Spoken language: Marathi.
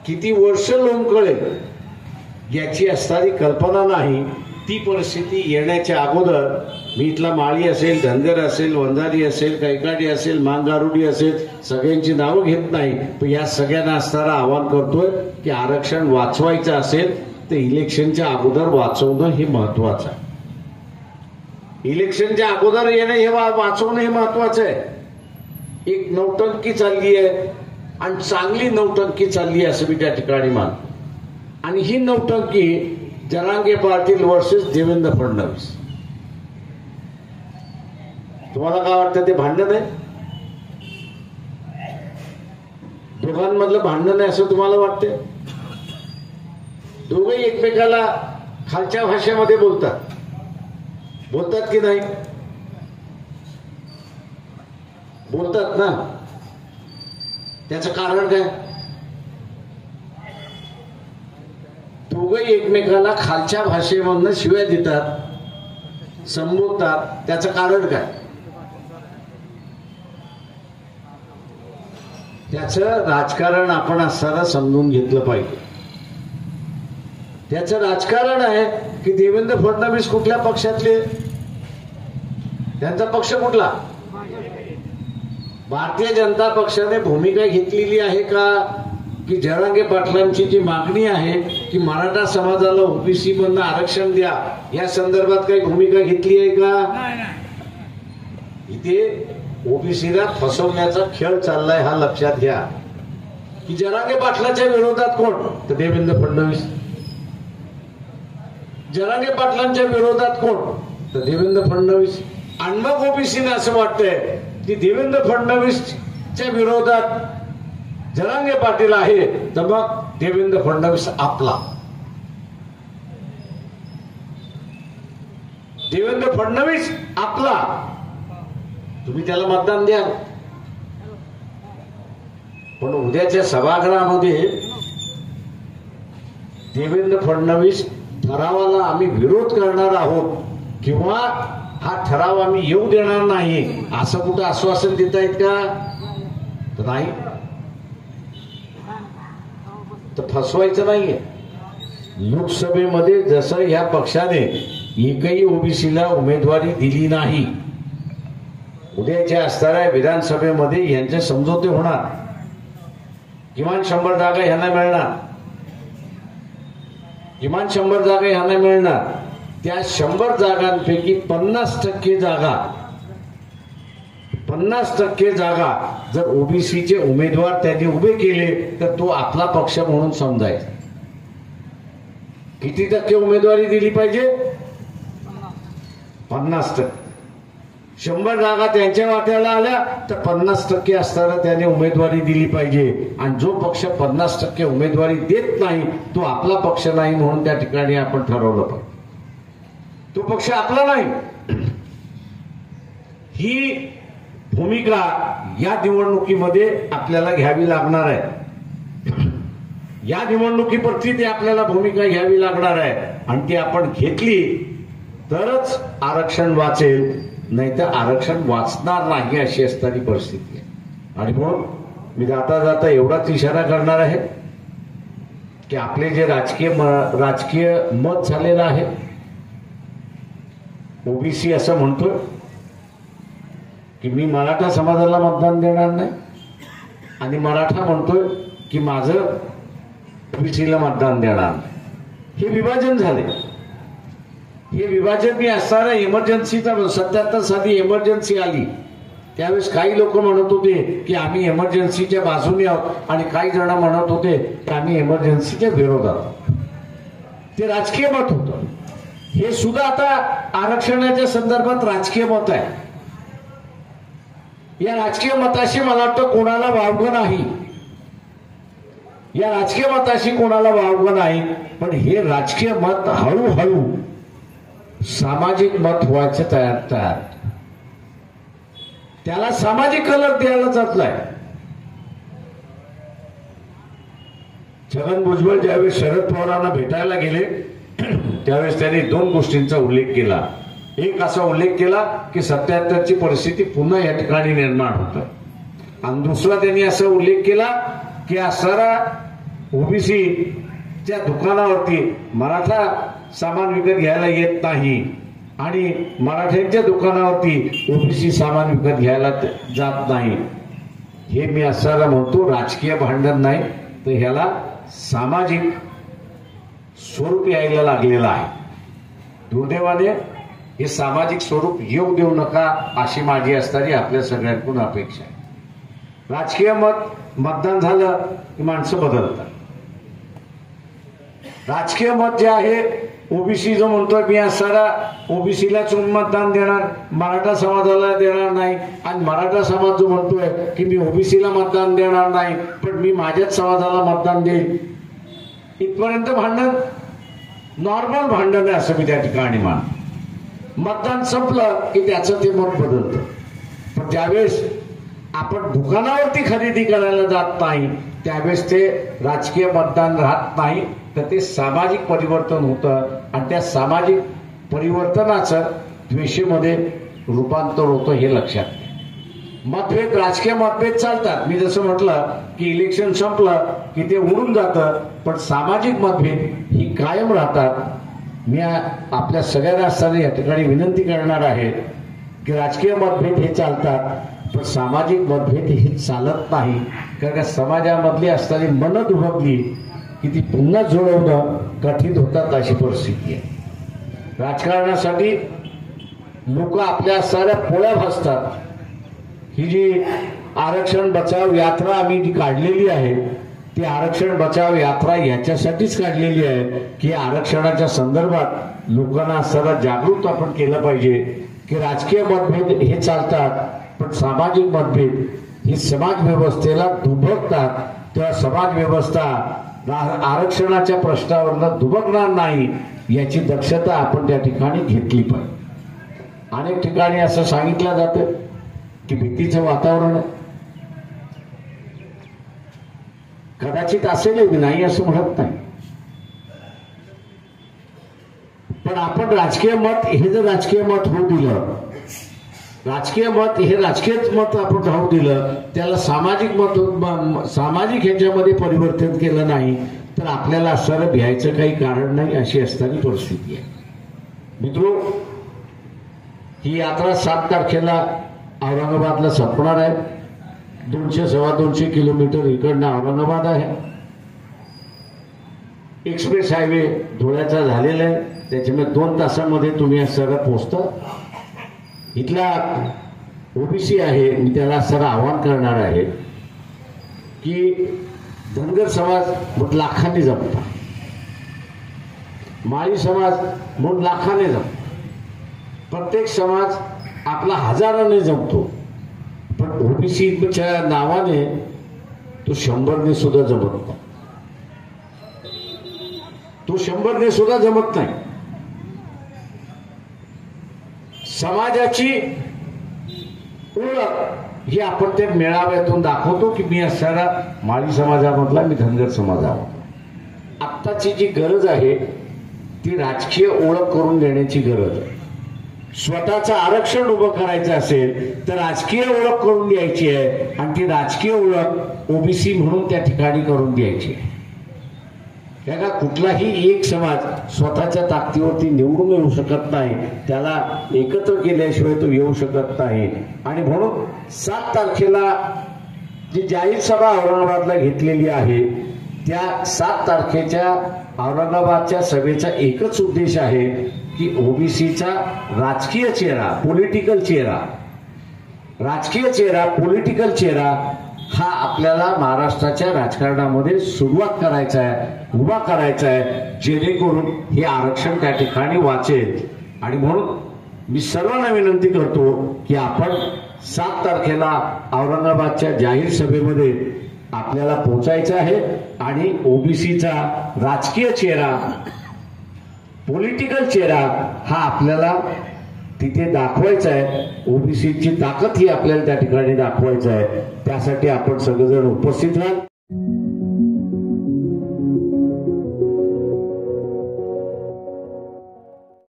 किती वर्ष लोंबकळेल याची असणारी कल्पना नाही. ती परिस्थिती येण्याच्या अगोदर मी इथला माळी असेल, धनगर असेल, वंजारी असेल, कैकाडी असेल, मांगारुडी असेल, सगळ्यांची नावं घेत नाही, पण या सगळ्यांना असणारं आवाहन करतोय की आरक्षण वाचवायचं असेल तर इलेक्शनच्या अगोदर वाचवणं हे महत्वाचं आहे. इलेक्शनच्या अगोदर येणं हे वाचवणं हे महत्वाचं आहे. एक नौटंकी चालली आहे आणि चांगली नौटंकी चालली आहे असं मी त्या ठिकाणी मानतो. आणि ही नौटंकी जरांगे पाटील वर्सेस देवेंद्र फडणवीस. तुम्हाला काय वाटतं ते भांडण आहे? दोघांमधलं भांडण आहे असं तुम्हाला वाटतं? दोघंही एकमेकाला खालच्या भाषेमध्ये बोलतात की नाही? बोलतात ना. त्याचं कारण काय? दोघंही एकमेकाला खालच्या भाषेमधनं शिव्या देतात, संबोधतात. त्याचं कारण काय? त्याचं राजकारण आपण असताना समजून घेतलं पाहिजे. त्याचं राजकारण आहे की देवेंद्र फडणवीस कुठल्या पक्षातले? त्यांचा पक्ष कुठला? भारतीय जनता पक्षाने भूमिका घेतलेली आहे का की जरांगे पाटलांची जी मागणी आहे की मराठा समाजाला ओबीसी मधनं आरक्षण द्या, या संदर्भात काही भूमिका घेतली आहे का? इथे ओबीसीला फसवण्याचा खेळ चाललाय हा लक्षात घ्या. की जरांगे पाटलाच्या विरोधात कोण? तर देवेंद्र फडणवीस. जरांगे पाटलांच्या विरोधात कोण? तर देवेंद्र फडणवीस. आणि मग ओबीसीने असं वाटतंय की देवेंद्र फडणवीसच्या विरोधात जरांगे पाटील आहे तर मग देवेंद्र फडणवीस आपला. देवेंद्र फडणवीस आपला. तुम्ही त्याला मतदान द्या, पण उद्याच्या सभागृहामध्ये देवेंद्र फडणवीस ठरावाला आम्ही विरोध करणार आहोत किंवा हा ठराव आम्ही येऊ देणार नाही असं कुठं आश्वासन देता येत का? तर नाही. तर फसवायचं नाहीये. लोकसभेमध्ये जसं या पक्षाने एकही ओबीसीला उमेदवारी दिली नाही, उद्याच्या असणाऱ्या विधानसभेमध्ये यांचे समझोते होणार. किमान 100 जागा ह्यांना मिळणार. किमान 100 जागा ह्यांना मिळणार. त्या 100 जागांपैकी 50% जागा जर ओबीसीचे उमेदवार त्यांनी उभे केले तर तो आपला पक्ष म्हणून समजायचा. किती टक्के उमेदवारी दिली पाहिजे? 50%. 100 जागा त्यांच्या वाट्याला आल्या तर 50% असताना त्याने उमेदवारी दिली पाहिजे. आणि जो पक्ष 50% उमेदवारी देत नाही तो आपला पक्ष नाही म्हणून त्या ठिकाणी आपण ठरवलं पाहिजे. तो पक्ष आपला नाही. ही भूमिका या निवडणुकीमध्ये आपल्याला घ्यावी लागणार आहे. या निवडणुकीवरती ती आपल्याला भूमिका घ्यावी लागणार आहे. आणि ती आपण घेतली तरच आरक्षण वाचेल, नाही तर आरक्षण वाचणार नाही अशी असणारी परिस्थिती आहे. आणि म्हणून मी जाता जाता एवढाच इशारा करणार आहे की आपले जे राजकीय मत झालेलं आहे, ओबीसी असं म्हणतोय की मी मराठा समाजाला मतदान देणार नाही आणि मराठा म्हणतोय की माझं ओबीसीला मतदान देणार नाही. हे विभाजन झाले. हे विभाजन मी असताना इमर्जन्सीचा 77 साली इमर्जन्सी आली त्यावेळेस काही लोक म्हणत होते की आम्ही इमर्जन्सीच्या बाजूने आहोत आणि काही जण म्हणत होते की आम्ही इमर्जन्सीच्या विरोधात. ते राजकीय मत होतं. हे सुद्धा आता आरक्षणाच्या संदर्भात राजकीय मत आहे. या राजकीय मताशी मला वाटतं कोणाला वावगं नाही. या राजकीय मताशी कोणाला वावगं नाही. पण हे राजकीय मत हळूहळू सामाजिक मत व्हायचं तयार. त्याला सामाजिक कलर द्यायला जातलाय. छगन भुजबळ ज्यावेळेस शरद पवारांना भेटायला गेले त्यावेळेस त्यांनी 2 गोष्टींचा उल्लेख केला. एक असा उल्लेख केला की 77ची परिस्थिती पुन्हा या ठिकाणी निर्माण होत. आणि दुसरा त्यांनी असा उल्लेख केला की असणारा ओबीसीच्या दुकानावरती मराठा सामान विकत घ्यायला येत नाही आणि मराठ्यांच्या दुकानावरती ओबीसी सामान विकत घ्यायला जात नाही, हे मी असायला म्हणतो राजकीय भांडण नाही तर ह्याला सामाजिक स्वरूप यायला लागलेलं आहे. दुर्दैवाने हे सामाजिक स्वरूप येऊ देऊ नका अशी माझी असणारी आपल्या सगळ्यांकडून अपेक्षा आहे. राजकीय मतदान झालं की माणसं बदलतात. राजकीय मत जे आहे ओबीसी जो म्हणतोय मी असणारा ओबीसीलाच मतदान देणार, मराठा समाजाला देणार नाही, आणि मराठा समाज जो म्हणतोय की मी ओबीसीला मतदान देणार नाही पण मी माझ्याच समाजाला मतदान देईल, इथपर्यंत भांडण नॉर्मल भांडण आहे असं मी त्या ठिकाणी मान. मतदान संपलं की त्याचं ते मत बदलतं. पण ज्यावेळेस आपण दुकानावरती खरेदी करायला जात नाही त्यावेळेस ते राजकीय मतदान राहत नाही तर ते सामाजिक परिवर्तन होतं आणि त्या सामाजिक परिवर्तनाचं द्वेषेमध्ये रूपांतर होतं हे लक्षात घ्या. मतभेद राजकीय मतभेद चालतात, मी जसं म्हटलं की इलेक्शन संपलं की ते उडून जातं, पण सामाजिक मतभेद ही कायम राहतात. मी आपल्या सगळ्यांना असताना या ठिकाणी विनंती करणार आहे की राजकीय मतभेद हे चालतात पण सामाजिक मतभेद हे चालत नाही, कारण समाजामधली असणारी मनं दुभगली की ती पुन्हा जुळवणं कठीण होतात अशी परिस्थिती आहे. राजकारणासाठी लोक आपल्या असणाऱ्या पोळ्या भासतात. ही जी आरक्षण बचाव यात्रा आम्ही जी काढलेली आहे ती आरक्षण बचाव यात्रा याच्यासाठीच काढलेली आहे की आरक्षणाच्या संदर्भात लोकांना असणारा जागृत आपण केलं पाहिजे की राजकीय मतभेद हे चालतात पण सामाजिक मतभेद ही समाज व्यवस्थेला दुभगतात. तेव्हा समाज व्यवस्था आरक्षणाच्या प्रश्नावरनं दुभगणार नाही याची दक्षता आपण त्या ठिकाणी घेतली पाहिजे. अनेक ठिकाणी असं सांगितलं जातं की भीतीचं वातावरण आहे. कदाचित असेल नाही असं म्हणत नाही, पण आपण राजकीय मत हे जर राजकीय मत होऊ दिलं, राजकीय मत हे राजकीयच मत आपण राहू दिलं, त्याला सामाजिक मत सामाजिक ह्याच्यामध्ये परिवर्तन केलं नाही तर आपल्याला असं भ्यायचं काही कारण नाही अशी असणारी परिस्थिती आहे. मित्रो, ही यात्रा 7 तारखेला औरंगाबादला संपणार आहे. 200-250 किलोमीटर इकडनं औरंगाबाद आहे. एक्सप्रेस हायवे धुळ्याचा झालेला आहे, त्याच्यामुळे 2 तासामध्ये तुम्ही सगळं पोहोचता. इथला ओबीसी आहे मी त्याला सगळं आवाहन करणार आहे की धनगर समाज मोठ लाखांनी जमता, माळी समाज मोठ लाखाने जमतो, प्रत्येक समाज आपला हजाराने जमतो, पण ओबीसीच्या नावाने तो 100ने सुद्धा जमत नाही. तो 100ने सुद्धा जमत नाही. समाजाची ओळख ही आपण त्या मेळाव्यातून दाखवतो की मी असणारा माळी समाजामधला, मी धनगर समाजामधला. आत्ताची जी गरज आहे ती राजकीय ओळख करून देण्याची गरज आहे. स्वतःचं आरक्षण उभं करायचं असेल तर राजकीय ओळख करून द्यायची आहे आणि ती राजकीय ओळख ओबीसी म्हणून त्या ठिकाणी करून द्यायची आहे. का कुठलाही एक समाज स्वतःच्या ताकदीवरती निवडून येऊ शकत नाही, त्याला एकत्र केल्याशिवाय तो येऊ शकत नाही. आणि म्हणून 7 तारखेला जी जाहीर सभा औरंगाबादला घेतलेली आहे त्या 7 तारखेच्या औरंगाबादच्या सभेचा एकच उद्देश आहे की ओबीसीचा राजकीय चेहरा, पॉलिटिकल चेहरा, राजकीय चेहरा, पॉलिटिकल चेहरा हा आपल्याला महाराष्ट्राच्या राजकारणामध्ये सुरुवात करायचा आहे, उभा करायचा आहे, जेणेकरून हे आरक्षण त्या ठिकाणी वाचेल. आणि म्हणून मी सर्वांना विनंती करतो की आपण 7 तारखेला औरंगाबादच्या जाहीर सभेमध्ये आपल्याला पोहोचायचं आहे आणि ओबीसीचा राजकीय चेहरा, पॉलिटिकल चेहरा हा आपल्याला तिथे दाखवायचा आहे. ओबीसीची ताकद ही आपल्याला त्या ठिकाणी दाखवायचं आहे. त्यासाठी आपण सगळेजण उपस्थित राहा.